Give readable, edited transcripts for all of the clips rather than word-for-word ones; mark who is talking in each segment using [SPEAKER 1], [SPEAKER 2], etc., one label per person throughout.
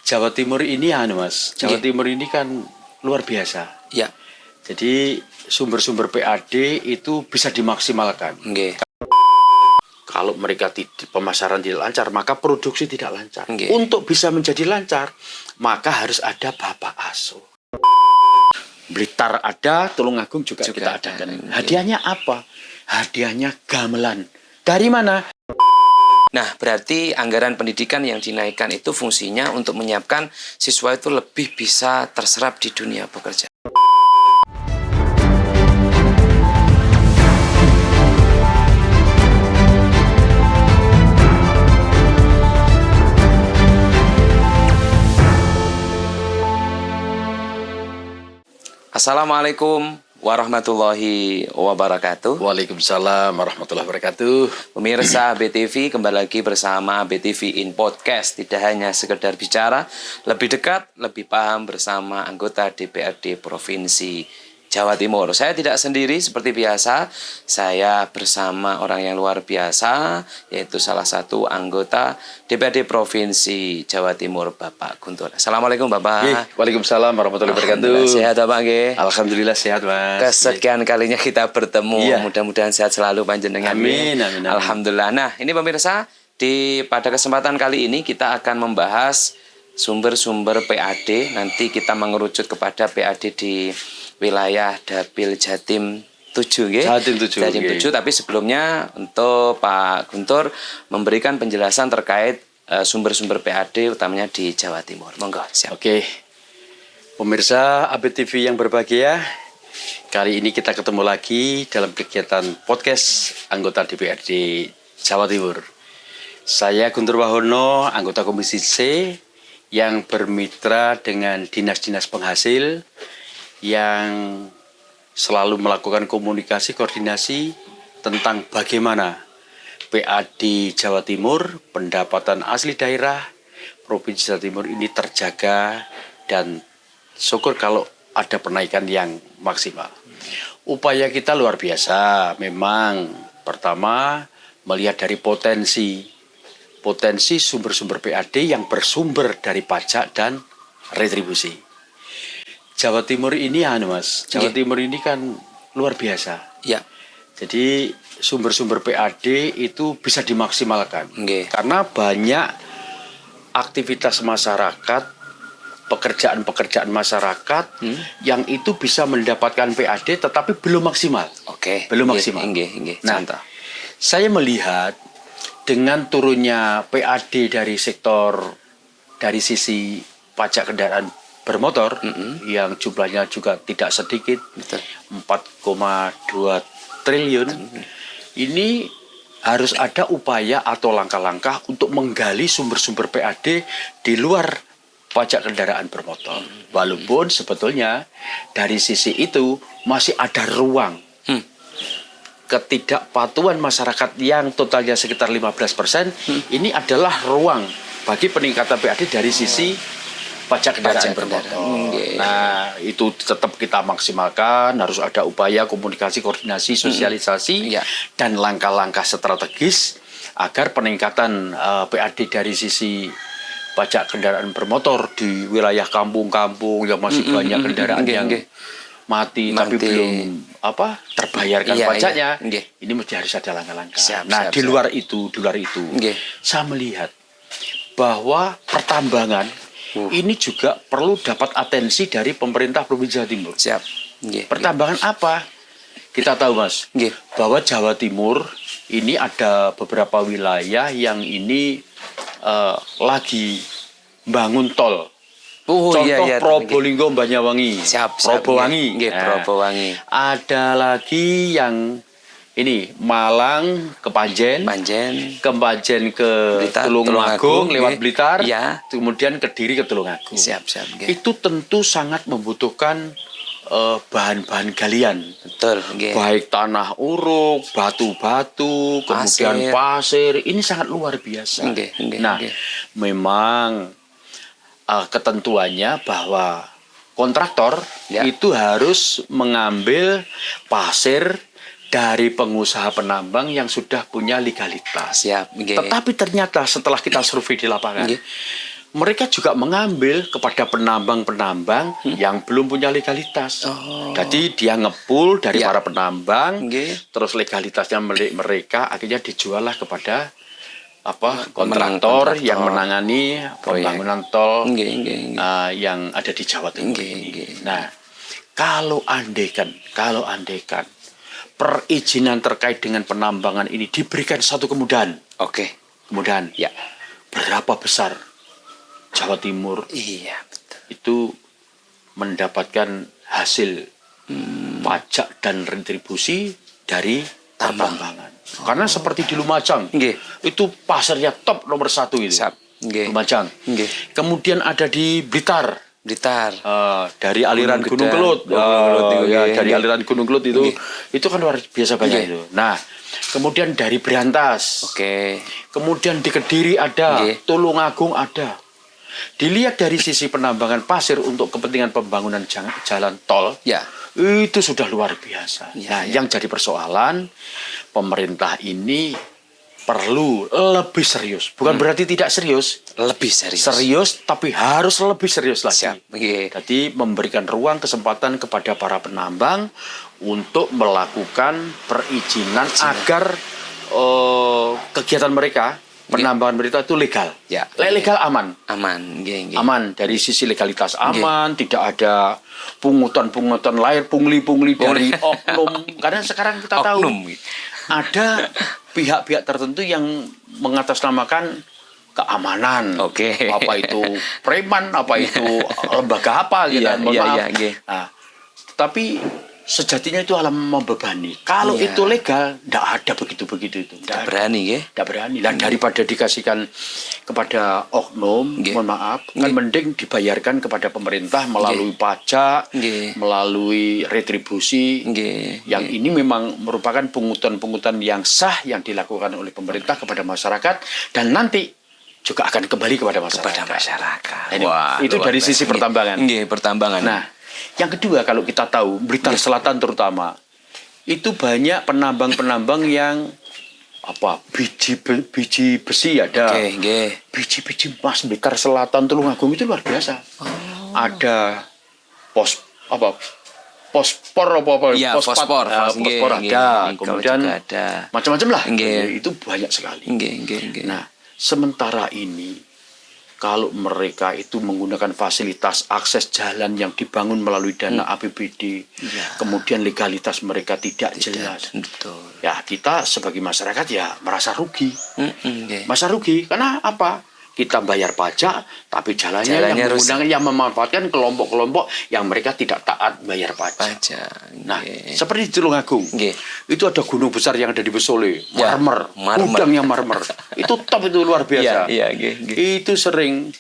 [SPEAKER 1] Jawa Timur ini Mas. Jawa Timur ini kan luar biasa.
[SPEAKER 2] Ya.
[SPEAKER 1] Jadi sumber-sumber PAD itu bisa dimaksimalkan. Kalau mereka pemasaran tidak lancar, maka produksi tidak lancar. Untuk bisa menjadi lancar, maka harus ada Bapak Aso. Blitar ada, Tulungagung juga kita adakan. Hadiahnya apa? Hadiahnya gamelan. Dari mana?
[SPEAKER 2] Nah, berarti anggaran pendidikan yang dinaikkan itu fungsinya untuk menyiapkan siswa itu lebih bisa terserap di dunia pekerjaan. Assalamualaikum warahmatullahi wabarakatuh.
[SPEAKER 1] Waalaikumsalam warahmatullahi wabarakatuh.
[SPEAKER 2] Pemirsa BTV, kembali lagi bersama BTV in Podcast. Tidak hanya sekedar bicara, lebih dekat, lebih paham bersama anggota DPRD Provinsi Jawa Timur. Saya tidak sendiri seperti biasa, saya bersama orang yang luar biasa, yaitu salah satu anggota DPRD Provinsi Jawa Timur, Bapak Guntur. Assalamualaikum Bapak.
[SPEAKER 1] Waalaikumsalam warahmatullahi wabarakatuh.
[SPEAKER 2] Sehat Bapak G?
[SPEAKER 1] Alhamdulillah sehat Mas.
[SPEAKER 2] Kesekian kalinya kita bertemu, mudah-mudahan sehat selalu panjenengan.
[SPEAKER 1] Amin, amin, amin.
[SPEAKER 2] Alhamdulillah. Nah, ini pemirsa, pada kesempatan kali ini kita akan membahas sumber-sumber PAD. Nanti kita mengerucut kepada PAD di wilayah Dapil Jatim 7,
[SPEAKER 1] Jatim 7.
[SPEAKER 2] Tapi sebelumnya untuk Pak Guntur memberikan penjelasan terkait sumber-sumber PAD utamanya di Jawa Timur. Monggo, siap.
[SPEAKER 1] Oke. Pemirsa ABTV yang berbahagia, kali ini kita ketemu lagi dalam kegiatan podcast anggota DPRD Jawa Timur. Saya Guntur Wahono, anggota Komisi C yang bermitra dengan dinas-dinas penghasil yang selalu melakukan komunikasi, koordinasi tentang bagaimana PAD Jawa Timur, pendapatan asli daerah Provinsi Jawa Timur ini terjaga dan syukur kalau ada penaikan yang maksimal. Upaya kita luar biasa, memang pertama melihat dari potensi sumber-sumber PAD yang bersumber dari pajak dan retribusi. Jawa Timur ini Mas, Jawa Timur ini kan luar biasa.
[SPEAKER 2] Ya.
[SPEAKER 1] Jadi sumber-sumber PAD itu bisa dimaksimalkan. Karena banyak aktivitas masyarakat, pekerjaan-pekerjaan masyarakat yang itu bisa mendapatkan PAD tetapi belum maksimal. Belum maksimal. Nah, saya melihat dengan turunnya PAD dari sisi pajak kendaraan bermotor yang jumlahnya juga tidak sedikit, 4,2 triliun. Ini harus ada upaya atau langkah-langkah untuk menggali sumber-sumber PAD di luar pajak kendaraan bermotor. Walaupun sebetulnya dari sisi itu masih ada ruang ketidakpatuhan masyarakat yang totalnya sekitar 15%. Ini adalah ruang bagi peningkatan PAD dari sisi pajak kendaraan bermotor. Nah, itu tetap kita maksimalkan, harus ada upaya komunikasi, koordinasi, sosialisasi, dan langkah-langkah strategis agar peningkatan PAD dari sisi pajak kendaraan bermotor di wilayah kampung-kampung yang masih banyak kendaraan yang mati tapi belum terbayarkan pajaknya. Ini mesti harus ada langkah-langkah. Nah, di luar itu saya melihat bahwa pertambangan ini juga perlu dapat atensi dari pemerintah Provinsi Jawa Timur. Pertambangan apa? Kita tahu Mas, bahwa Jawa Timur ini ada beberapa wilayah yang ini lagi bangun tol. Contoh Probolinggo, Banyuwangi, Probowangi. Ada lagi yang ini Malang ke Panjen ke Tulungagung lewat Blitar, kemudian Kediri ke Tulungagung. Itu tentu sangat membutuhkan bahan-bahan galian, baik tanah uruk, batu-batu, kemudian pasir. Ini sangat luar biasa. Nah, memang ketentuannya bahwa kontraktor itu harus mengambil pasir dari pengusaha penambang yang sudah punya legalitas. Tetapi ternyata setelah kita survei di lapangan, mereka juga mengambil kepada penambang-penambang yang belum punya legalitas. Jadi dia ngepul dari
[SPEAKER 2] Ya.
[SPEAKER 1] para penambang,
[SPEAKER 2] Nggih.
[SPEAKER 1] terus legalitasnya milik mereka akhirnya dijual lah kepada kontraktor
[SPEAKER 2] kontraktor.
[SPEAKER 1] yang menangani pembangunan tol
[SPEAKER 2] Nggih, nggih, nggih.
[SPEAKER 1] yang ada di Jawa Timur
[SPEAKER 2] Nggih,
[SPEAKER 1] ini.
[SPEAKER 2] nggih.
[SPEAKER 1] Nah, kalau andaikan perizinan terkait dengan penambangan ini diberikan satu kemudahan,
[SPEAKER 2] Oke.
[SPEAKER 1] ya, berapa besar Jawa Timur
[SPEAKER 2] Iya, betul.
[SPEAKER 1] itu mendapatkan hasil pajak dan retribusi dari pertambangan. Karena seperti di Lumajang,
[SPEAKER 2] Nggih.
[SPEAKER 1] itu pasarnya top nomor 1 itu.
[SPEAKER 2] Siap. Nggih.
[SPEAKER 1] Lumajang.
[SPEAKER 2] Nggih.
[SPEAKER 1] Kemudian ada di Blitar.
[SPEAKER 2] Blitar.
[SPEAKER 1] Dari aliran Gunung
[SPEAKER 2] Gedang.
[SPEAKER 1] Kelut,
[SPEAKER 2] Gunung Kelut,
[SPEAKER 1] ya,
[SPEAKER 2] nggih,
[SPEAKER 1] dari
[SPEAKER 2] nggih.
[SPEAKER 1] aliran Gunung Kelut itu kan luar biasa banyak
[SPEAKER 2] Nggih.
[SPEAKER 1] itu. Nah, kemudian dari Berantas,
[SPEAKER 2] Oke.
[SPEAKER 1] kemudian di Kediri ada,
[SPEAKER 2] Nggih.
[SPEAKER 1] Tulungagung ada. Dilihat dari sisi penambangan pasir untuk kepentingan pembangunan jalan tol,
[SPEAKER 2] Ya.
[SPEAKER 1] itu sudah luar biasa.
[SPEAKER 2] Ya,
[SPEAKER 1] Nah,
[SPEAKER 2] ya.
[SPEAKER 1] yang jadi persoalan pemerintah ini perlu lebih serius. Bukan berarti tidak serius,
[SPEAKER 2] Lebih serius.
[SPEAKER 1] serius tapi harus lebih serius lagi.
[SPEAKER 2] Siap. Nggih.
[SPEAKER 1] Jadi memberikan ruang kesempatan kepada para penambang untuk melakukan perizinan agar kegiatan mereka, penambangan mereka itu legal.
[SPEAKER 2] Ya.
[SPEAKER 1] Legal aman.
[SPEAKER 2] Aman. Nggih, nggih.
[SPEAKER 1] Aman dari sisi legalitas aman, tidak ada pungutan-pungutan lain, pungli-pungli dari oknum. Karena sekarang kita tahu
[SPEAKER 2] Oknum.
[SPEAKER 1] ada pihak-pihak tertentu yang mengatasnamakan keamanan.
[SPEAKER 2] Oke.
[SPEAKER 1] Apa itu preman, apa itu lembaga apa gitu.
[SPEAKER 2] Iya,
[SPEAKER 1] Mohon
[SPEAKER 2] iya,
[SPEAKER 1] maaf.
[SPEAKER 2] iya, nggih.
[SPEAKER 1] Nah, tapi sejatinya itu alam membebani. Kalau
[SPEAKER 2] Iya.
[SPEAKER 1] itu legal, tidak ada begitu-begitu itu. Tidak ada.
[SPEAKER 2] Berani nggih.
[SPEAKER 1] Tidak berani. Dan daripada dikasihkan kepada oknum,
[SPEAKER 2] Nggih.
[SPEAKER 1] mohon maaf, kan mending dibayarkan kepada pemerintah melalui pajak,
[SPEAKER 2] Nggih.
[SPEAKER 1] melalui retribusi.
[SPEAKER 2] Nggih.
[SPEAKER 1] Yang ini memang merupakan pungutan-pungutan yang sah yang dilakukan oleh pemerintah kepada masyarakat dan nanti juga akan kembali kepada masyarakat.
[SPEAKER 2] Kepada masyarakat.
[SPEAKER 1] Ini, itu
[SPEAKER 2] luar
[SPEAKER 1] dari
[SPEAKER 2] biasa.
[SPEAKER 1] sisi
[SPEAKER 2] Nggih.
[SPEAKER 1] pertambangan.
[SPEAKER 2] Nggih, pertambangan.
[SPEAKER 1] Nah, yang kedua kalau kita tahu Blitar Selatan terutama itu banyak penambang-penambang yang biji besi ada.
[SPEAKER 2] Oke, nggih.
[SPEAKER 1] Biji-biji emas Blitar Selatan Tulungagung itu luar biasa. Ada fosfor apa
[SPEAKER 2] Iya, fosfor. Nggih,
[SPEAKER 1] fosfor
[SPEAKER 2] nggih.
[SPEAKER 1] ada.
[SPEAKER 2] Nikel
[SPEAKER 1] Kemudian
[SPEAKER 2] juga ada.
[SPEAKER 1] macam-macam lah.
[SPEAKER 2] Nggih.
[SPEAKER 1] Itu banyak sekali.
[SPEAKER 2] Nggih, nggih, nggih.
[SPEAKER 1] Nah, sementara ini kalau mereka itu menggunakan fasilitas akses jalan yang dibangun melalui dana APBD, kemudian legalitas mereka tidak jelas.
[SPEAKER 2] Betul.
[SPEAKER 1] Ya, kita sebagai masyarakat ya merasa rugi.
[SPEAKER 2] Nggih.
[SPEAKER 1] Merasa rugi karena apa? Kita bayar pajak, tapi jalannya yang
[SPEAKER 2] rusak.
[SPEAKER 1] menggunakan yang memanfaatkan kelompok-kelompok yang mereka tidak taat bayar pajak.
[SPEAKER 2] Pajak.
[SPEAKER 1] Nah,
[SPEAKER 2] Nggih.
[SPEAKER 1] seperti di Tulungagung,
[SPEAKER 2] Nggih.
[SPEAKER 1] itu ada gunung besar yang ada di Besole,
[SPEAKER 2] Ya,
[SPEAKER 1] marmer,
[SPEAKER 2] marmer.
[SPEAKER 1] gudangnya marmer. Itu top, itu luar biasa.
[SPEAKER 2] Iya, nggih, nggih.
[SPEAKER 1] Itu sering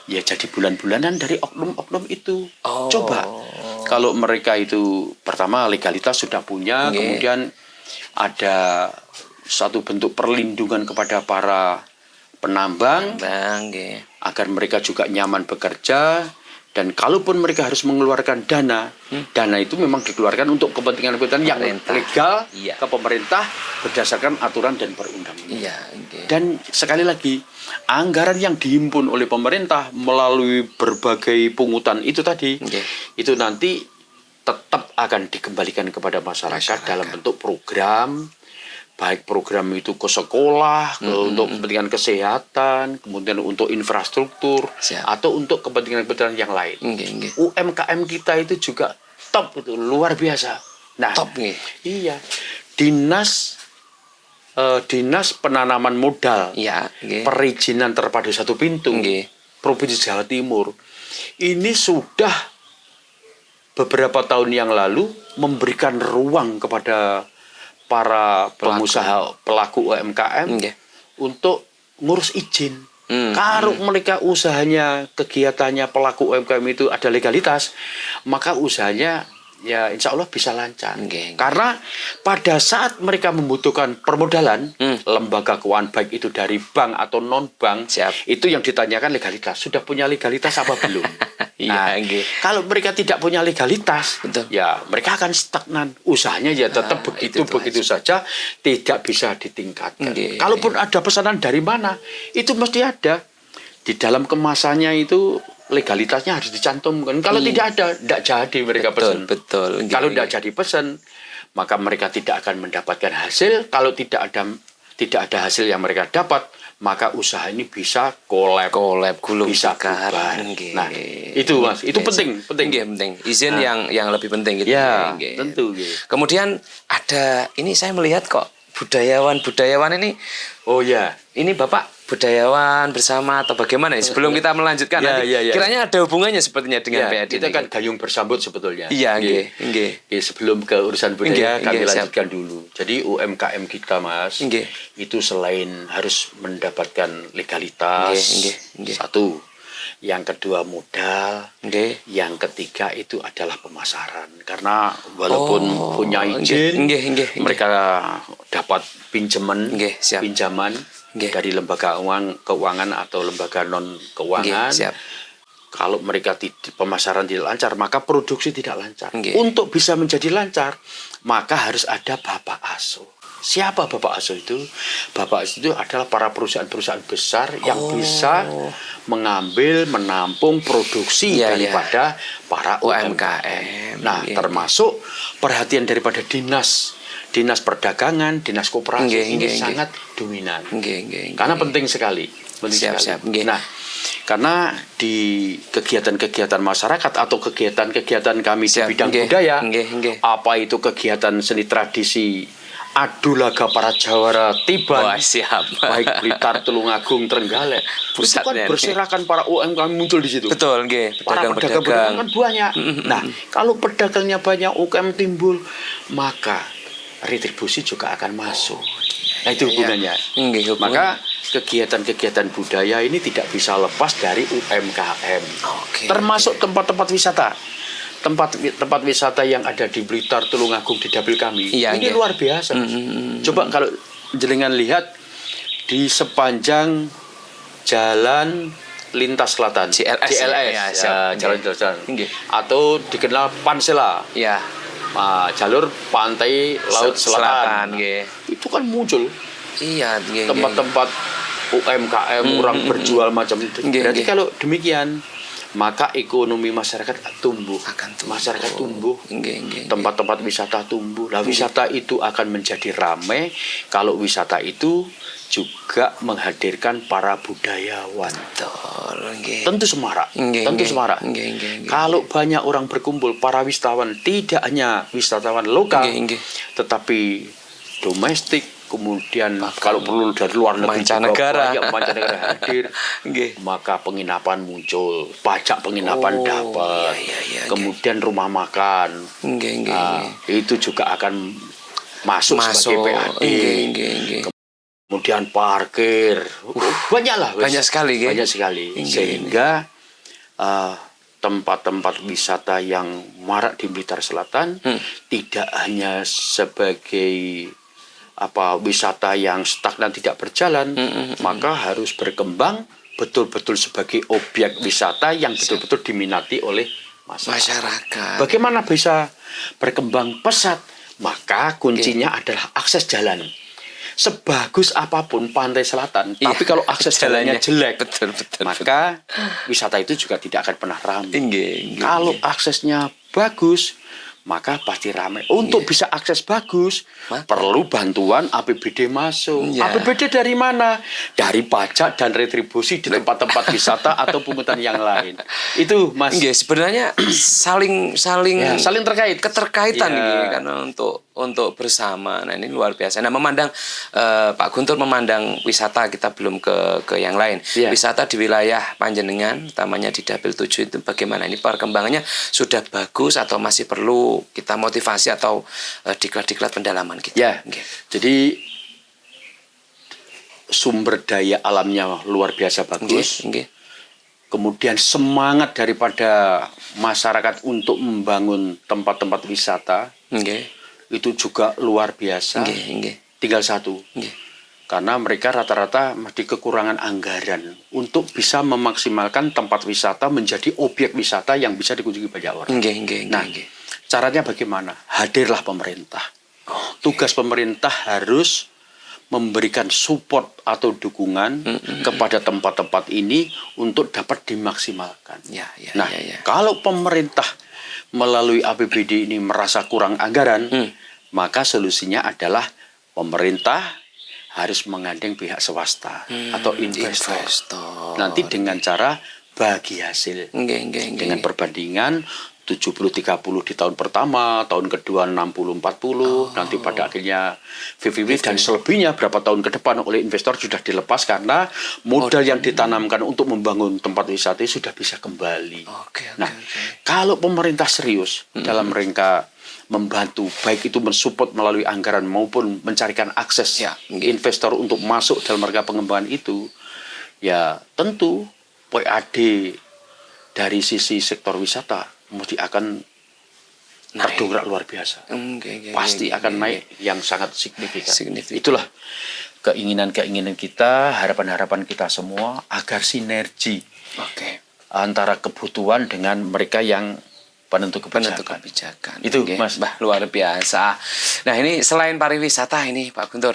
[SPEAKER 1] ya jadi bulan-bulanan dari oknum-oknum itu.
[SPEAKER 2] Oh.
[SPEAKER 1] Coba kalau mereka itu pertama legalitas sudah punya,
[SPEAKER 2] Nggih.
[SPEAKER 1] kemudian ada satu bentuk perlindungan kepada para penambang
[SPEAKER 2] Bang, nggih.
[SPEAKER 1] agar mereka juga nyaman bekerja, dan kalaupun mereka harus mengeluarkan dana, dana itu memang dikeluarkan untuk kepentingan-kepentingan yang
[SPEAKER 2] Pemerintah.
[SPEAKER 1] legal
[SPEAKER 2] Iya.
[SPEAKER 1] ke pemerintah berdasarkan aturan dan perundang-undangan.
[SPEAKER 2] Iya, nggih.
[SPEAKER 1] Dan sekali lagi, anggaran yang dihimpun oleh pemerintah melalui berbagai pungutan itu tadi,
[SPEAKER 2] Nggih.
[SPEAKER 1] itu nanti tetap akan dikembalikan kepada masyarakat dalam bentuk program, baik program itu ke sekolah, untuk kepentingan kesehatan, kemudian untuk infrastruktur,
[SPEAKER 2] Siap.
[SPEAKER 1] atau untuk kepentingan-kepentingan yang lain.
[SPEAKER 2] Nggih, nggih.
[SPEAKER 1] UMKM kita itu juga top, itu luar biasa. Nah,
[SPEAKER 2] Top nggih.
[SPEAKER 1] iya, dinas penanaman modal,
[SPEAKER 2] Iya, nggih.
[SPEAKER 1] perizinan terpadu satu pintu,
[SPEAKER 2] Nggih.
[SPEAKER 1] Provinsi Jawa Timur, ini sudah beberapa tahun yang lalu memberikan ruang kepada para pengusaha pelaku UMKM
[SPEAKER 2] Nggih.
[SPEAKER 1] untuk ngurus izin. Kalau mereka usahanya, kegiatannya pelaku UMKM itu ada legalitas, maka usahanya ya insya Allah bisa lancar.
[SPEAKER 2] Nggih.
[SPEAKER 1] Karena pada saat mereka membutuhkan permodalan, lembaga keuangan baik itu dari bank atau non bank,
[SPEAKER 2] Siap.
[SPEAKER 1] itu yang ditanyakan legalitas. Sudah punya legalitas apa belum? Nah,
[SPEAKER 2] Iya, nggih.
[SPEAKER 1] kalau mereka tidak punya legalitas,
[SPEAKER 2] Betul.
[SPEAKER 1] ya mereka akan stagnan. Usahanya ya tetap
[SPEAKER 2] itu
[SPEAKER 1] begitu saja, tidak bisa ditingkatkan.
[SPEAKER 2] Nggih.
[SPEAKER 1] Kalaupun ada pesanan dari mana, itu mesti ada. Di dalam kemasannya itu legalitasnya harus dicantumkan. Kalau tidak ada, tidak jadi mereka pesan.
[SPEAKER 2] Betul. Nggih,
[SPEAKER 1] Kalau tidak
[SPEAKER 2] nggih.
[SPEAKER 1] jadi pesan, maka mereka tidak akan mendapatkan hasil. Kalau tidak ada hasil yang mereka dapat, maka usaha ini bisa kolab
[SPEAKER 2] gulung
[SPEAKER 1] bisa
[SPEAKER 2] tikar.
[SPEAKER 1] bubar.
[SPEAKER 2] Nggih.
[SPEAKER 1] Nah, itu Mas, itu penting.
[SPEAKER 2] Nggih, penting. Izin yang lebih penting gitu.
[SPEAKER 1] Ya,
[SPEAKER 2] Nggih.
[SPEAKER 1] tentu. Nggih.
[SPEAKER 2] Kemudian ada ini saya melihat kok budayawan ini.
[SPEAKER 1] Oh ya,
[SPEAKER 2] Ini Bapak budayawan bersama atau bagaimana ya? Sebelum kita melanjutkan
[SPEAKER 1] Ya,
[SPEAKER 2] nanti,
[SPEAKER 1] ya, ya.
[SPEAKER 2] kiranya ada hubungannya sepertinya dengan
[SPEAKER 1] ya,
[SPEAKER 2] PAD
[SPEAKER 1] kita
[SPEAKER 2] ini.
[SPEAKER 1] kan gayung bersambut sebetulnya.
[SPEAKER 2] Iya, nggih.
[SPEAKER 1] Nggih, sebelum ke urusan budaya,
[SPEAKER 2] Nggih,
[SPEAKER 1] kami
[SPEAKER 2] nggih, siap.
[SPEAKER 1] lanjutkan dulu. Jadi UMKM kita, Mas,
[SPEAKER 2] Nggih.
[SPEAKER 1] itu selain harus mendapatkan legalitas,
[SPEAKER 2] Nggih.
[SPEAKER 1] satu. Yang kedua modal,
[SPEAKER 2] Nggih.
[SPEAKER 1] yang ketiga itu adalah pemasaran. Karena walaupun punya izin,
[SPEAKER 2] nggih.
[SPEAKER 1] mereka dapat pinjaman,
[SPEAKER 2] Nggih, siap.
[SPEAKER 1] pinjaman
[SPEAKER 2] Nggih.
[SPEAKER 1] dari lembaga keuangan atau lembaga non keuangan.
[SPEAKER 2] Nggih, siap.
[SPEAKER 1] Kalau mereka pemasaran tidak lancar, maka produksi tidak lancar.
[SPEAKER 2] Nggih.
[SPEAKER 1] Untuk bisa menjadi lancar, maka harus ada Bapak Asuh. Siapa Bapak Asuh itu? Bapak Asuh itu adalah para perusahaan-perusahaan besar yang bisa mengambil, menampung produksi
[SPEAKER 2] Iya,
[SPEAKER 1] daripada para
[SPEAKER 2] UMKM.
[SPEAKER 1] UMKM. Nah,
[SPEAKER 2] Iya,
[SPEAKER 1] termasuk perhatian daripada dinas perdagangan, dinas koperasi ini sangat dominan.
[SPEAKER 2] Nggih.
[SPEAKER 1] Karena penting sekali.
[SPEAKER 2] Siap. Nggih.
[SPEAKER 1] Nah, karena di kegiatan-kegiatan masyarakat atau kegiatan-kegiatan kami di bidang budaya,
[SPEAKER 2] Nggih.
[SPEAKER 1] apa itu kegiatan seni tradisi Adulaga para Jawara Tiban,
[SPEAKER 2] Wah, siap.
[SPEAKER 1] baik Blitar, Tulungagung, Trenggalek, itu kan
[SPEAKER 2] Pusatnya nih.
[SPEAKER 1] berserakan para UMKM muncul di situ.
[SPEAKER 2] Betul, nggih.
[SPEAKER 1] Para pedagang kan banyak. Nah, kalau pedagangnya banyak, UMKM timbul, maka retribusi juga akan masuk. Nah, itu hubungannya.
[SPEAKER 2] Nggih,
[SPEAKER 1] Maka kegiatan-kegiatan budaya ini tidak bisa lepas dari UMKM.
[SPEAKER 2] Oke.
[SPEAKER 1] Termasuk tempat-tempat wisata. Tempat wisata yang ada di Blitar, Tulungagung, di dapil kami.
[SPEAKER 2] Iya,
[SPEAKER 1] ini luar biasa. Coba kalau jenengan lihat di sepanjang jalan lintas selatan,
[SPEAKER 2] JLS, ya, siap.
[SPEAKER 1] jalan lintas selatan.
[SPEAKER 2] Nggih.
[SPEAKER 1] Atau dikenal Pansela.
[SPEAKER 2] Ya.
[SPEAKER 1] Jalur pantai laut selatan.
[SPEAKER 2] Nggih.
[SPEAKER 1] Itu kan muncul
[SPEAKER 2] Iya, nggih.
[SPEAKER 1] tempat-tempat UMKM orang berjual macam itu.
[SPEAKER 2] Nggih,
[SPEAKER 1] Berarti
[SPEAKER 2] nggih.
[SPEAKER 1] kalau demikian, maka ekonomi masyarakat tumbuh.
[SPEAKER 2] Akan tumbuh.
[SPEAKER 1] Masyarakat tumbuh.
[SPEAKER 2] Nggih.
[SPEAKER 1] Tempat-tempat wisata tumbuh. Nah, wisata itu akan menjadi ramai kalau wisata itu juga menghadirkan para budayawan.
[SPEAKER 2] Betul, nggih.
[SPEAKER 1] Tentu semarak.
[SPEAKER 2] Nggih,
[SPEAKER 1] Tentu
[SPEAKER 2] nggih.
[SPEAKER 1] semarak.
[SPEAKER 2] Nggih.
[SPEAKER 1] Kalau banyak orang berkumpul, para wisatawan tidak hanya wisatawan lokal,
[SPEAKER 2] Nggih.
[SPEAKER 1] tetapi domestik, kemudian kalau perlu dari luar negeri
[SPEAKER 2] mancanegara.
[SPEAKER 1] juga banyak mancanegara hadir.
[SPEAKER 2] Nggih.
[SPEAKER 1] Maka penginapan muncul, pajak penginapan dapat,
[SPEAKER 2] iya,
[SPEAKER 1] kemudian rumah makan.
[SPEAKER 2] Nggih.
[SPEAKER 1] Nah, itu juga akan masuk sebagai PAD.
[SPEAKER 2] Nggih.
[SPEAKER 1] Kemudian parkir, banyaklah.
[SPEAKER 2] Banyak sekali, nggih.
[SPEAKER 1] Banyak sekali. Sehingga tempat-tempat wisata yang marak di Blitar Selatan tidak hanya sebagai wisata yang stagnan tidak berjalan, maka harus berkembang betul-betul sebagai objek wisata yang betul-betul diminati oleh masyarakat. Bagaimana bisa berkembang pesat? Maka kuncinya adalah akses jalan. Sebagus apapun pantai selatan, tapi kalau akses jalannya jelek, maka wisata itu juga tidak akan pernah ramai. Kalau aksesnya bagus, maka pasti ramai. Untuk bisa akses bagus, perlu bantuan APBD masuk. APBD dari mana? Dari pajak dan retribusi di tempat-tempat wisata atau pungutan yang lain. Itu, Mas.
[SPEAKER 2] Sebenarnya saling
[SPEAKER 1] terkait.
[SPEAKER 2] Keterkaitan ini karena untuk bersama. Nah, ini luar biasa. Nah, Pak Guntur memandang wisata, kita belum ke yang lain. Wisata di wilayah Panjenengan, utamanya di Dapil 7 itu bagaimana? Ini perkembangannya sudah bagus atau masih perlu kita motivasi atau diklat-diklat pendalaman kita?
[SPEAKER 1] Jadi sumber daya alamnya luar biasa bagus. Kemudian semangat daripada masyarakat untuk membangun tempat-tempat wisata itu juga luar biasa. Tinggal satu, Karena mereka rata-rata masih kekurangan anggaran untuk bisa memaksimalkan tempat wisata menjadi objek wisata yang bisa dikunjungi banyak orang. Nah, caranya bagaimana? Hadirlah pemerintah. Tugas pemerintah harus memberikan support atau dukungan kepada tempat-tempat ini untuk dapat dimaksimalkan. Kalau pemerintah melalui APBD ini merasa kurang anggaran, maka solusinya adalah pemerintah harus menggandeng pihak swasta atau investor. Nanti dengan cara bagi hasil. Dengan perbandingan 70-30 di tahun pertama, tahun kedua 60-40, nanti pada akhirnya VVW dan selebihnya berapa tahun ke depan oleh investor sudah dilepas karena modal yang ditanamkan untuk membangun tempat wisata sudah bisa kembali. Kalau pemerintah serius dalam rangka membantu, baik itu mensupport melalui anggaran maupun mencarikan akses investor untuk masuk dalam rangka pengembangan itu, ya tentu PAD dari sisi sektor wisata mesti akan terdongkrak luar biasa. Pasti akan naik yang sangat signifikan. Itulah keinginan-keinginan kita, harapan-harapan kita semua agar sinergi antara kebutuhan dengan mereka yang penentu kebijakan. Itu Mas,
[SPEAKER 2] luar biasa. Nah, ini selain pariwisata ini Pak Guntur,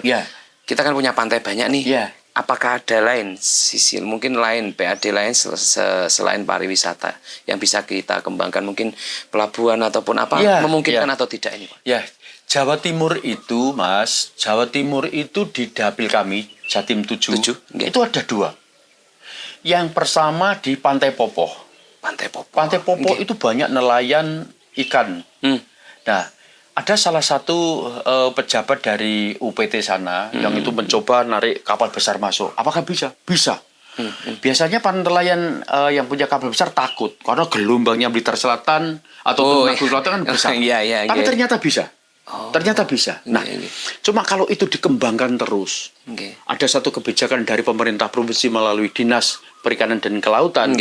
[SPEAKER 2] kita kan punya pantai banyak nih. Apakah ada lain sisi, mungkin lain PAD lain selain pariwisata yang bisa kita kembangkan, mungkin pelabuhan ataupun apa, memungkinkan atau tidak ini Pak?
[SPEAKER 1] Jawa Timur itu Mas, Jawa Timur itu di dapil kami Jatim 7 itu ada 2. Yang pertama di Pantai Popoh. Pantai Popoh itu banyak nelayan ikan. Nah, ada salah satu pejabat dari UPT sana yang itu mencoba narik kapal besar masuk. Apakah bisa? Bisa. Biasanya para nelayan yang punya kapal besar takut karena gelombangnya Blitar Selatan atau Tulungagung Selatan kan besar. Tapi ternyata bisa. Ternyata bisa. Nah, cuma kalau itu dikembangkan terus, ada satu kebijakan dari pemerintah provinsi melalui Dinas Perikanan dan Kelautan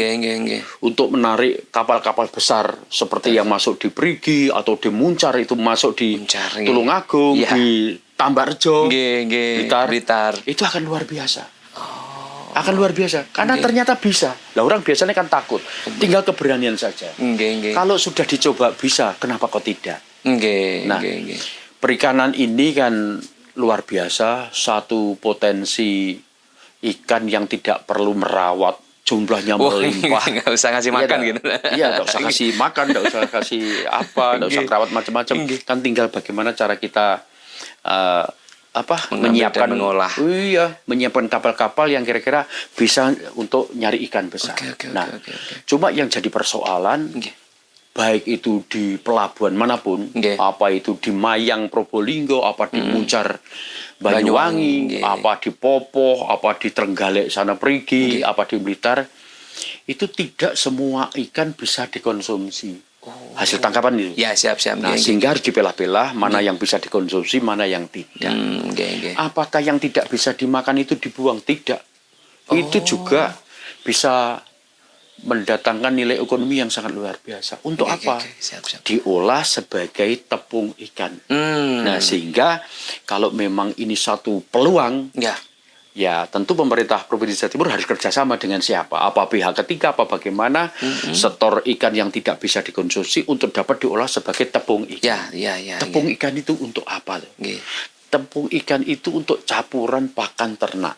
[SPEAKER 1] untuk menarik kapal-kapal besar seperti yang masuk di Perigi atau di Muncar, itu masuk di Tulungagung, di Tambarjo, Blitar, itu akan luar biasa. Akan luar biasa karena ternyata bisa. Lah orang biasanya kan takut, tinggal keberanian saja. Kalau sudah dicoba bisa, kenapa kok tidak? Perikanan ini kan luar biasa, satu potensi ikan yang tidak perlu merawat, jumlahnya melimpah.
[SPEAKER 2] Nggak usah ngasih makan gitu.
[SPEAKER 1] Iya, nggak usah kasih makan, nggak usah kasih apa, nggak usah merawat macam-macam. Kan tinggal bagaimana cara kita menyiapkan, menyiapkan kapal-kapal yang kira-kira bisa untuk nyari ikan besar. Cuma yang jadi persoalan, baik itu di pelabuhan manapun, apa itu di Mayang Probolinggo, apa di Muncar Banyuwangi, apa di Popoh, apa di Trenggalek sana Perigi, apa di Blitar, itu tidak semua ikan bisa dikonsumsi. Hasil tangkapan itu. Nah, sehingga harus dipilah-pilah mana yang bisa dikonsumsi, mana yang tidak. Apakah yang tidak bisa dimakan itu dibuang? Tidak. Itu juga bisa mendatangkan nilai ekonomi yang sangat luar biasa. Untuk apa? Diolah sebagai tepung ikan. Nah, sehingga kalau memang ini satu peluang, ya tentu pemerintah Provinsi Jawa Timur harus kerjasama dengan siapa? Apa pihak ketiga, apa bagaimana setor ikan yang tidak bisa dikonsumsi untuk dapat diolah sebagai tepung ikan. Tepung ikan itu untuk apa? Tepung ikan itu untuk campuran pakan ternak.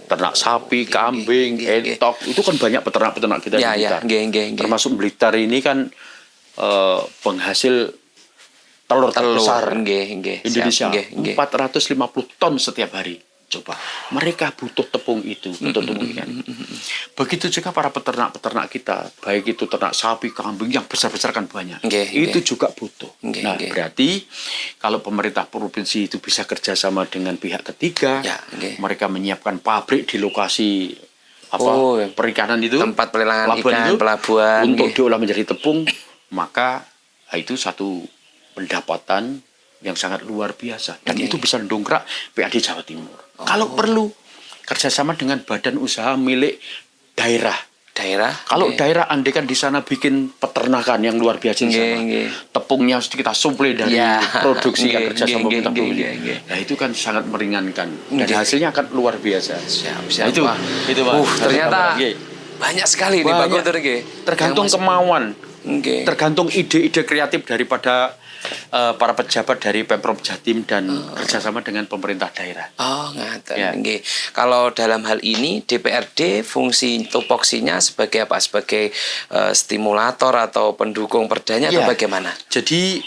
[SPEAKER 1] Ternak sapi, kambing, entok, itu kan banyak peternak-peternak kita di Blitar. Termasuk Blitar ini kan penghasil telur terbesar Indonesia, 450 ton setiap hari. Coba, mereka butuh tepung itu untuk tepung ikan. Begitu juga para peternak-peternak kita, baik itu ternak sapi, kambing yang besar-besar kan banyak. Itu juga butuh. Nah, berarti kalau pemerintah provinsi itu bisa kerjasama dengan pihak ketiga, mereka menyiapkan pabrik di lokasi perikanan itu,
[SPEAKER 2] tempat pelelangan ikan, pelabuhan,
[SPEAKER 1] untuk diolah menjadi tepung, maka itu satu pendapatan yang sangat luar biasa, dan itu bisa mendongkrak PAD Jawa Timur. Kalau perlu kerjasama dengan badan usaha milik daerah,
[SPEAKER 2] daerah.
[SPEAKER 1] Kalau daerah andai kan di sana bikin peternakan yang luar biasa di sana. Tepungnya harus kita suplai dari produksi yang kerjasama kita Nah itu kan sangat meringankan dan hasilnya akan luar biasa.
[SPEAKER 2] Siap.
[SPEAKER 1] Itu Pak.
[SPEAKER 2] Ternyata banyak sekali nih Pak Guntur.
[SPEAKER 1] Tergantung kemauan. Tergantung ide-ide kreatif daripada para pejabat dari Pemprov Jatim dan kerjasama dengan pemerintah daerah.
[SPEAKER 2] Ngaten. Kalau dalam hal ini DPRD fungsi tupoksinya sebagai apa? Sebagai stimulator atau pendukung perdanya atau bagaimana?
[SPEAKER 1] Jadi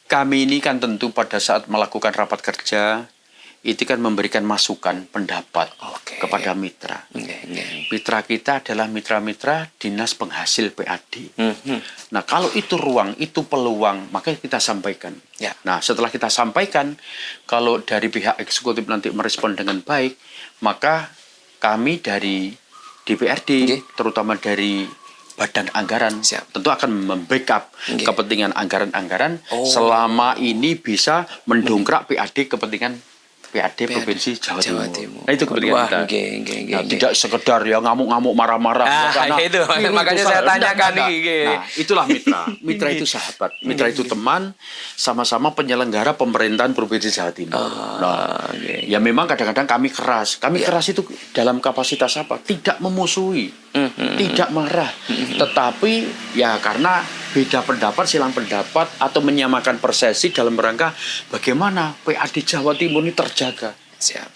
[SPEAKER 1] kami ini kan tentu pada saat melakukan rapat kerja itu kan memberikan masukan pendapat kepada mitra. Mitra kita adalah mitra-mitra dinas penghasil PAD. Nah kalau itu ruang, itu peluang, maka kita sampaikan. Nah setelah kita sampaikan, kalau dari pihak eksekutif nanti merespon dengan baik, maka kami dari DPRD, terutama dari Badan Anggaran, tentu akan membackup kepentingan anggaran-anggaran selama ini bisa mendongkrak PAD kepentingan PAD Provinsi Jawa Timur. Nah itu kepentingan kita. Tidak sekedar ya ngamuk-ngamuk marah-marah.
[SPEAKER 2] Itu makanya saya tanyakan
[SPEAKER 1] Nah itulah mitra. Mitra itu sahabat. Mitra itu teman. Sama-sama penyelenggara pemerintahan Provinsi Jawa Timur. Ya memang kadang-kadang kami keras. Kami keras itu dalam kapasitas apa? Tidak memusuhi, tidak marah. Tetapi ya karena beda pendapat, silang pendapat, atau menyamakan persepsi dalam rangka bagaimana PAD Jawa Timur ini terjaga.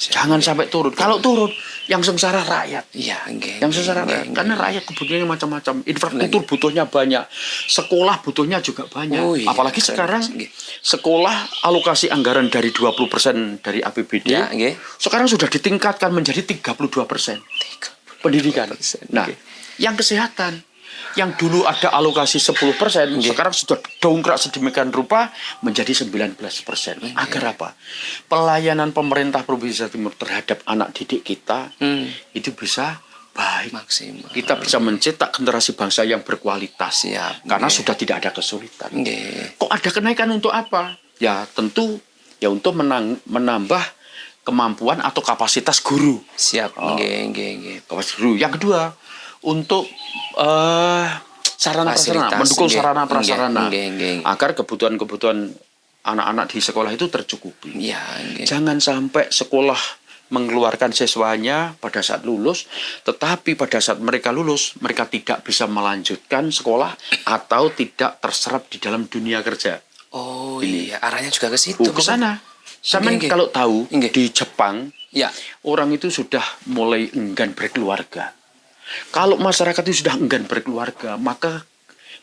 [SPEAKER 1] Jangan sampai turun. Kalau turun, yang sengsara rakyat. Yang sengsara rakyat. Karena rakyat kebutuhannya macam-macam. Infrastruktur butuhnya banyak. Sekolah butuhnya juga banyak. Apalagi sekarang sekolah alokasi anggaran dari 20% dari APBD. Sekarang sudah ditingkatkan menjadi 32%. Pendidikan. Nah, yang kesehatan. Yang dulu ada alokasi 10%, sekarang sudah dongkrak sedemikian rupa menjadi 19%. Agar apa? Pelayanan pemerintah Provinsi Jawa Timur terhadap anak didik kita itu bisa baik.
[SPEAKER 2] Maksimal.
[SPEAKER 1] Kita bisa mencetak generasi bangsa yang berkualitas. Karena sudah tidak ada kesulitan. Kok ada kenaikan untuk apa? Ya tentu ya untuk menambah kemampuan atau kapasitas guru. Kapasitas guru. Yang kedua, untuk sarana prasarana, mendukung sarana prasarana agar kebutuhan-kebutuhan anak-anak di sekolah itu tercukupi. Jangan sampai sekolah mengeluarkan siswanya pada saat lulus, tetapi pada saat mereka lulus mereka tidak bisa melanjutkan sekolah atau tidak terserap di dalam dunia kerja.
[SPEAKER 2] Arahnya juga ke situ.
[SPEAKER 1] Ke sana. Kalau tahu di Jepang, orang itu sudah mulai enggan berkeluarga. Kalau masyarakat itu sudah enggan berkeluarga, maka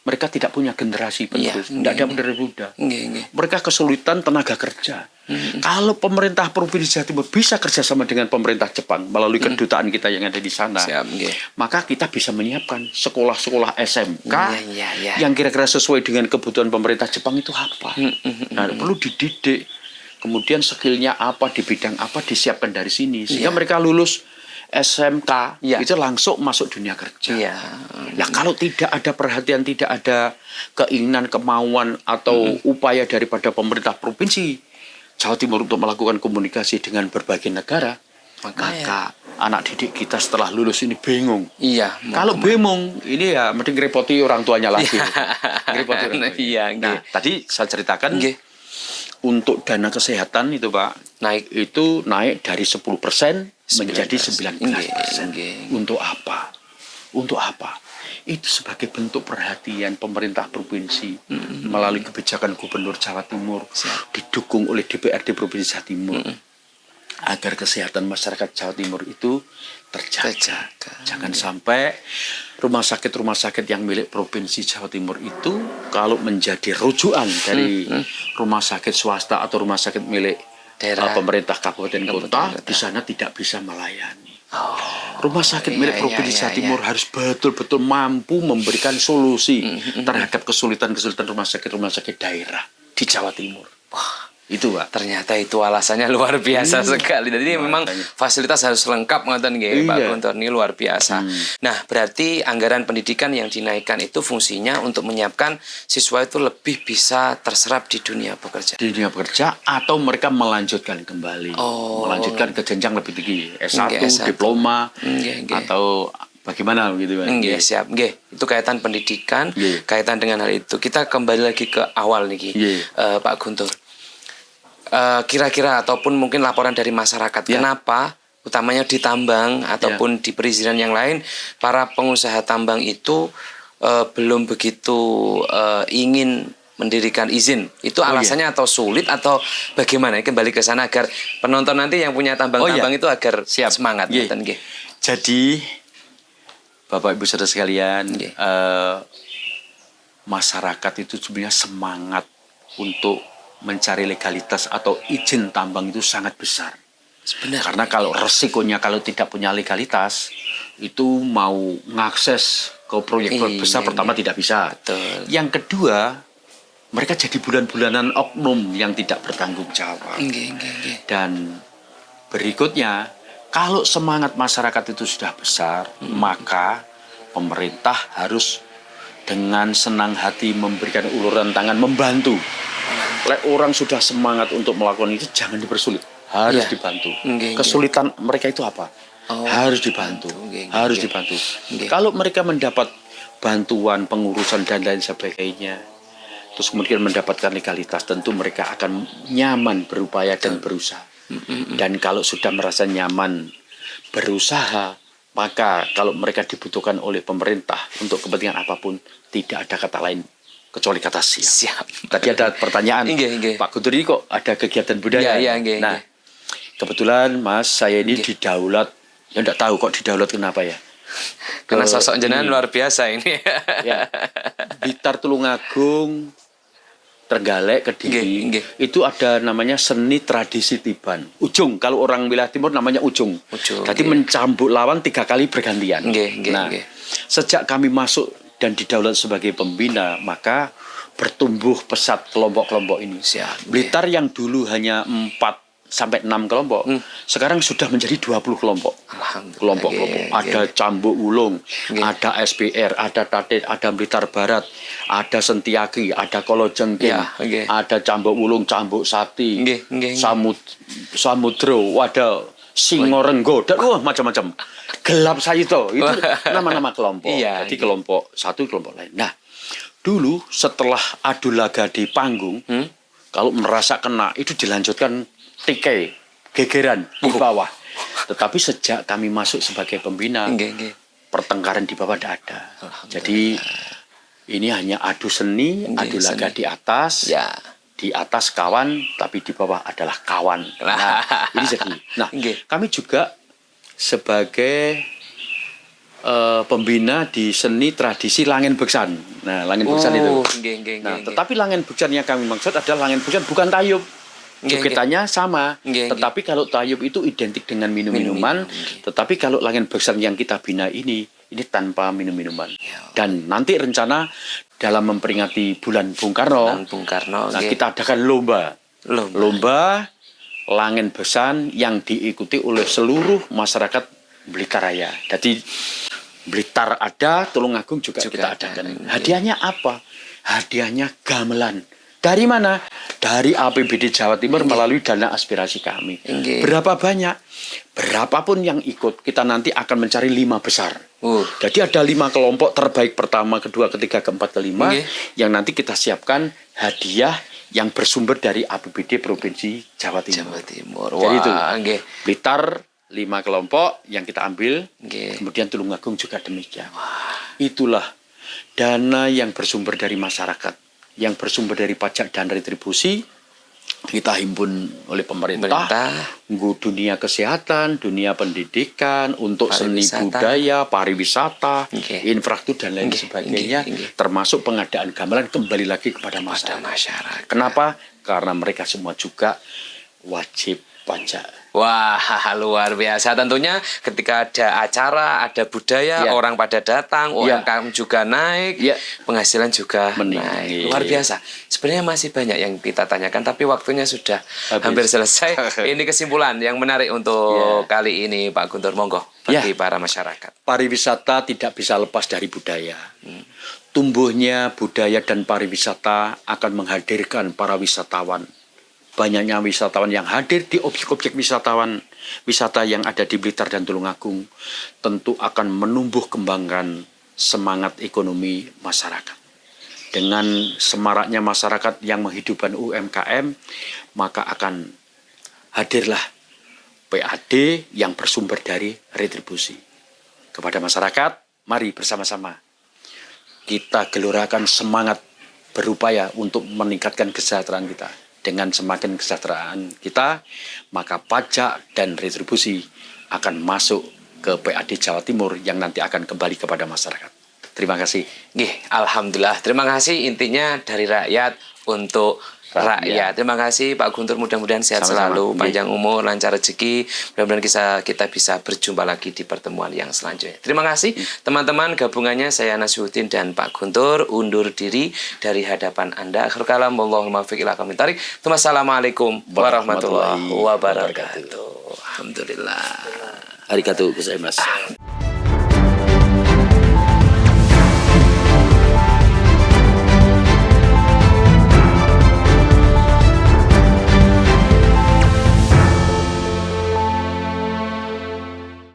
[SPEAKER 1] mereka tidak punya generasi penerus, tidak ada generasi muda. Mereka kesulitan tenaga kerja. Kalau pemerintah Provinsi Jawa Timur bisa kerjasama dengan pemerintah Jepang melalui kedutaan kita yang ada di sana, maka kita bisa menyiapkan sekolah-sekolah SMK yang kira-kira sesuai dengan kebutuhan pemerintah Jepang itu apa. Nah, perlu dididik, kemudian skillnya apa, di bidang apa disiapkan dari sini, sehingga mereka lulus SMK itu langsung masuk dunia kerja. Nah, kalau tidak ada perhatian, tidak ada keinginan, kemauan atau upaya daripada pemerintah Provinsi Jawa Timur untuk melakukan komunikasi dengan berbagai negara, maka anak didik kita setelah lulus ini bingung. Kalau bingung, ini ya mending repoti orang tuanya lagi. Nah, tadi saya ceritakan untuk dana kesehatan itu Pak, naik dari 10% menjadi 19%. Untuk apa? Itu sebagai bentuk perhatian pemerintah provinsi melalui kebijakan Gubernur Jawa Timur didukung oleh DPRD Provinsi Jawa Timur agar kesehatan masyarakat Jawa Timur itu terjaga. Jangan sampai rumah sakit yang milik Provinsi Jawa Timur itu kalau menjadi rujukan dari rumah sakit swasta atau rumah sakit milik daerah pemerintah kabupaten kota, di sana tidak bisa melayani. Rumah sakit milik Provinsi Jawa Timur harus betul-betul mampu memberikan solusi terhadap kesulitan-kesulitan rumah sakit daerah di Jawa Timur. Itu Pak.
[SPEAKER 2] Ternyata itu alasannya luar biasa sekali. Jadi memang fasilitas harus lengkap ngoten nggih Pak Guntur, ini luar biasa. Nah, berarti anggaran pendidikan yang dinaikkan itu fungsinya untuk menyiapkan siswa itu lebih bisa terserap di dunia pekerjaan.
[SPEAKER 1] Di dunia pekerja atau mereka melanjutkan kembali. Melanjutkan ke jenjang lebih tinggi, S1, diploma atau bagaimana gitu Pak.
[SPEAKER 2] Nggih, siap. Nggih, itu kaitan pendidikan, kaitan dengan hal itu. Kita kembali lagi ke awal nih, Pak Guntur. Kira-kira ataupun mungkin laporan dari masyarakat, kenapa utamanya di tambang ataupun di perizinan yang lain para pengusaha tambang itu belum begitu ingin mendirikan izin. Itu alasannya atau sulit atau bagaimana? Kembali ke sana agar penonton nanti yang punya tambang-tambang itu agar semangat.
[SPEAKER 1] Jadi Bapak Ibu saudara sekalian, masyarakat itu sebenarnya semangat untuk mencari legalitas atau izin tambang itu sangat besar. Sebenarnya. Karena kalau resikonya kalau tidak punya legalitas itu mau ngakses ke proyek besar pertama tidak bisa.
[SPEAKER 2] Betul.
[SPEAKER 1] Yang kedua, mereka jadi bulan-bulanan oknum yang tidak bertanggung jawab. Dan berikutnya, kalau semangat masyarakat itu sudah besar, maka pemerintah harus dengan senang hati memberikan uluran tangan, membantu. Orang sudah semangat untuk melakukan itu, jangan dipersulit. Harus dibantu. Kesulitan mereka itu apa? Harus dibantu. Harus dibantu. Kalau mereka mendapat bantuan, pengurusan, dan lain sebagainya, terus kemudian mendapatkan legalitas, tentu mereka akan nyaman berupaya dan berusaha. Dan kalau sudah merasa nyaman berusaha, maka kalau mereka dibutuhkan oleh pemerintah untuk kepentingan apapun, tidak ada kata lain kecuali kata siap. Tadi ada pertanyaan, Pak Guntur ini kok ada kegiatan budaya? Nah, kebetulan Mas, saya ini didaulat, ya enggak tahu kok didaulat kenapa ya.
[SPEAKER 2] Karena sosok jenengan luar biasa ini.
[SPEAKER 1] Blitar, Tulungagung, Trenggalek, Kediri, itu ada namanya seni tradisi tiban. Ujung, kalau orang wilayah timur namanya ujung. Jadi mencambuk lawan 3 kali bergantian. Sejak kami masuk dan didaulat sebagai pembina, maka bertumbuh pesat kelompok-kelompok ini. Blitar yang dulu hanya 4 sampai 6 kelompok, sekarang sudah menjadi 20 kelompok. Kelompok-kelompok. Ada Cambuk Wulung, ada SPR, ada Tatit, ada Blitar Barat, ada Sentiaki, ada Kolojengking, ada Cambuk Wulung, Cambuk Sati, Samudro, ada Singorenggo, dan macam-macam. Gelap Sayito, itu nama-nama kelompok. Jadi kelompok satu, kelompok lain. Nah, dulu setelah adu laga di panggung, kalau merasa kena, itu dilanjutkan tikai, gegeran di bawah. Tetapi sejak kami masuk sebagai pembina, pertengkaran di bawah tidak ada. Jadi ini hanya adu seni, adu laga di atas. Di atas kawan, tapi di bawah adalah kawan. Nah, ini jadi. Nah, kami juga sebagai pembina di seni tradisi Langen Beksan. Nah, Langen Beksan itu. Nah, tetapi Langen Beksan yang kami maksud adalah Langen Beksan bukan tayub. Jogetannya sama, tetapi kalau tayub itu identik dengan minum-minuman, tetapi kalau Langen Beksan yang kita bina ini tanpa minum-minuman. Dan nanti rencana dalam memperingati bulan Bung Karno, nah kita adakan lomba Langen Beksan yang diikuti oleh seluruh masyarakat Blitar Raya. Jadi Blitar ada, Tulungagung juga kita adakan. Hadiahnya apa? Hadiahnya gamelan. Dari mana? Dari APBD Jawa Timur melalui dana aspirasi kami. Berapa banyak? Berapapun yang ikut, kita nanti akan mencari 5 besar. Jadi ada 5 kelompok terbaik pertama, kedua, ketiga, keempat, kelima, yang nanti kita siapkan hadiah yang bersumber dari APBD Provinsi Jawa Timur. Jadi itu, Blitar 5 kelompok yang kita ambil, kemudian Tulungagung juga demikian. Itulah dana yang bersumber dari masyarakat, yang bersumber dari pajak dan retribusi, kita himpun oleh pemerintah. Dunia kesehatan, dunia pendidikan, untuk seni budaya, pariwisata, infrastruktur dan lain sebagainya, termasuk pengadaan gamelan kembali lagi kepada masyarakat. Kenapa? Karena mereka semua juga wajib pajak.
[SPEAKER 2] Wah, luar biasa. Tentunya ketika ada acara, ada budaya, orang pada datang, UMKM juga naik, penghasilan juga naik. Luar biasa. Sebenarnya masih banyak yang kita tanyakan, tapi waktunya sudah hampir selesai. Ini kesimpulan yang menarik untuk kali ini, Pak Guntur. Monggo, bagi para masyarakat.
[SPEAKER 1] Pariwisata tidak bisa lepas dari budaya. Tumbuhnya budaya dan pariwisata akan menghadirkan para wisatawan. Banyaknya wisatawan yang hadir di objek-objek wisatawan wisata yang ada di Blitar dan Tulungagung tentu akan menumbuh kembangkan semangat ekonomi masyarakat. Dengan semaraknya masyarakat yang menghidupkan UMKM, maka akan hadirlah PAD yang bersumber dari retribusi. Kepada masyarakat, mari bersama-sama kita gelorakan semangat berupaya untuk meningkatkan kesejahteraan kita. Dengan semakin kesejahteraan kita, maka pajak dan retribusi akan masuk ke PAD Jawa Timur yang nanti akan kembali kepada masyarakat. Terima kasih.
[SPEAKER 2] Nggih, alhamdulillah. Terima kasih, intinya dari rakyat untuk rakyat. Terima kasih Pak Guntur, mudah-mudahan sehat
[SPEAKER 1] Sama-sama.
[SPEAKER 2] selalu, panjang umur, lancar rezeki. Mudah-mudahan kita bisa berjumpa lagi di pertemuan yang selanjutnya. Terima kasih teman-teman, gabungannya saya Nasihuddin dan Pak Guntur undur diri dari hadapan Anda. Akhirul kalam, wallahul muwaffiq ila aqwamit thoriq. Wassalamualaikum warahmatullahi wabarakatuh. Alhamdulillah.
[SPEAKER 1] Arigatou gozaimasu.